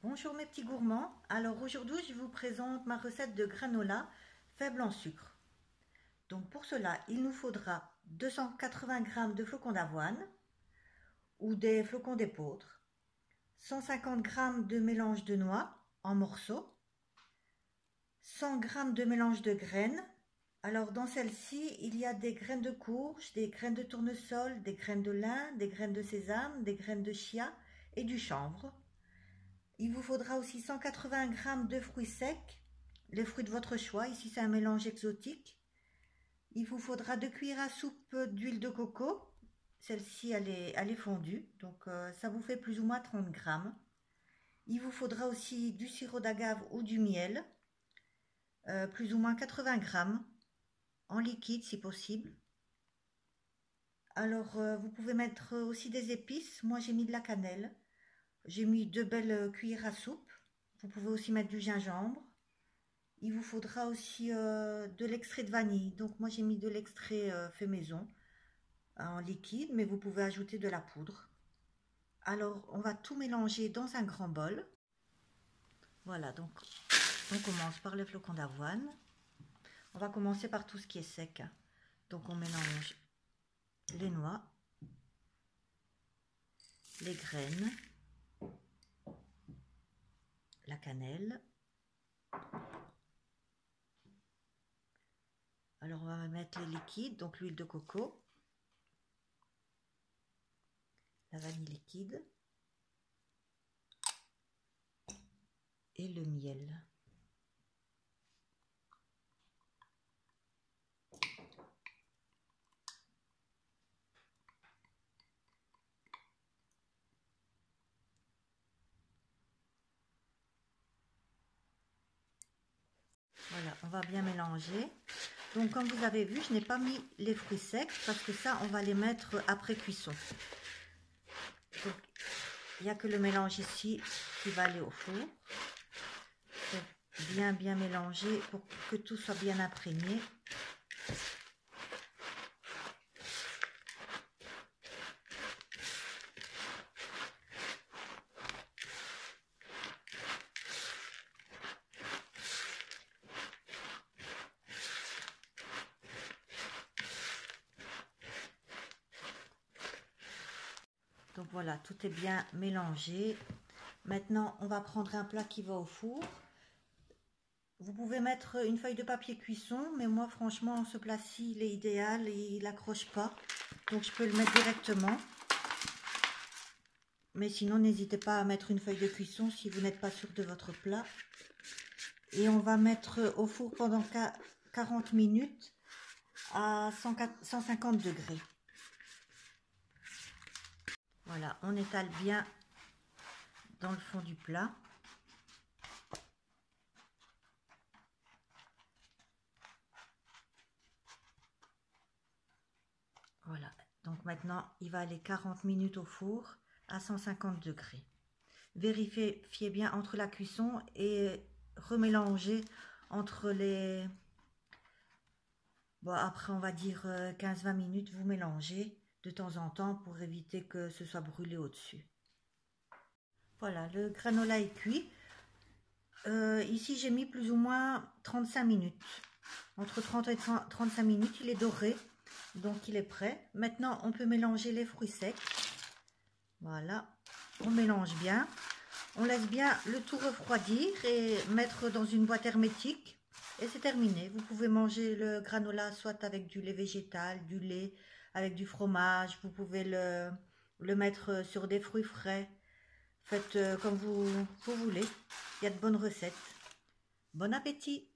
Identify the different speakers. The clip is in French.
Speaker 1: Bonjour mes petits gourmands, alors aujourd'hui je vous présente ma recette de granola faible en sucre. Donc pour cela il nous faudra 280 g de flocons d'avoine ou des flocons d'épeautre, 150 g de mélange de noix en morceaux, 100 g de mélange de graines. Alors dans celle-ci il y a des graines de courge, des graines de tournesol, des graines de lin, des graines de sésame, des graines de chia et du chanvre. Il vous faudra aussi 180 g de fruits secs, les fruits de votre choix. Ici, c'est un mélange exotique. Il vous faudra 2 cuillères à soupe d'huile de coco. Celle-ci, elle est fondue, donc ça vous fait plus ou moins 30 g. Il vous faudra aussi du sirop d'agave ou du miel, plus ou moins 80 g, en liquide si possible. Alors, vous pouvez mettre aussi des épices. Moi, j'ai mis de la cannelle. J'ai mis 2 belles cuillères à soupe. Vous pouvez aussi mettre du gingembre. Il vous faudra aussi de l'extrait de vanille. Donc moi j'ai mis de l'extrait fait maison en liquide, mais vous pouvez ajouter de la poudre. Alors on va tout mélanger dans un grand bol. Voilà, donc on commence par les flocons d'avoine. On va commencer par tout ce qui est sec. Donc on mélange les noix, les graines, la cannelle. Alors on va mettre les liquides, donc l'huile de coco, la vanille liquide et le miel. Voilà, on va bien mélanger. Donc comme vous avez vu, je n'ai pas mis les fruits secs parce que ça, on va les mettre après cuisson. Donc il n'y a que le mélange ici qui va aller au four. Donc, bien mélanger pour que tout soit bien imprégné. Donc voilà, tout est bien mélangé. Maintenant, on va prendre un plat qui va au four. Vous pouvez mettre une feuille de papier cuisson, mais moi franchement, ce plat-ci, il est idéal et il n'accroche pas. Donc je peux le mettre directement. Mais sinon, n'hésitez pas à mettre une feuille de cuisson si vous n'êtes pas sûr de votre plat. Et on va mettre au four pendant 40 minutes à 150 degrés. Voilà, on étale bien dans le fond du plat. Voilà, donc maintenant il va aller 40 minutes au four à 150 degrés. Vérifiez bien entre la cuisson et remélangez entre les... Bon, après on va dire 15-20 minutes, vous mélangez de temps en temps pour éviter que ce soit brûlé au-dessus. Voilà, le granola est cuit. Ici j'ai mis plus ou moins 35 minutes. Entre 30 et 35 minutes, il est doré. Donc il est prêt. Maintenant on peut mélanger les fruits secs. Voilà, on mélange bien. On laisse bien le tout refroidir et mettre dans une boîte hermétique. Et c'est terminé. Vous pouvez manger le granola soit avec du lait végétal, du lait, avec du fromage. Vous pouvez le mettre sur des fruits frais. Faites comme vous voulez. Il y a de bonnes recettes. Bon appétit!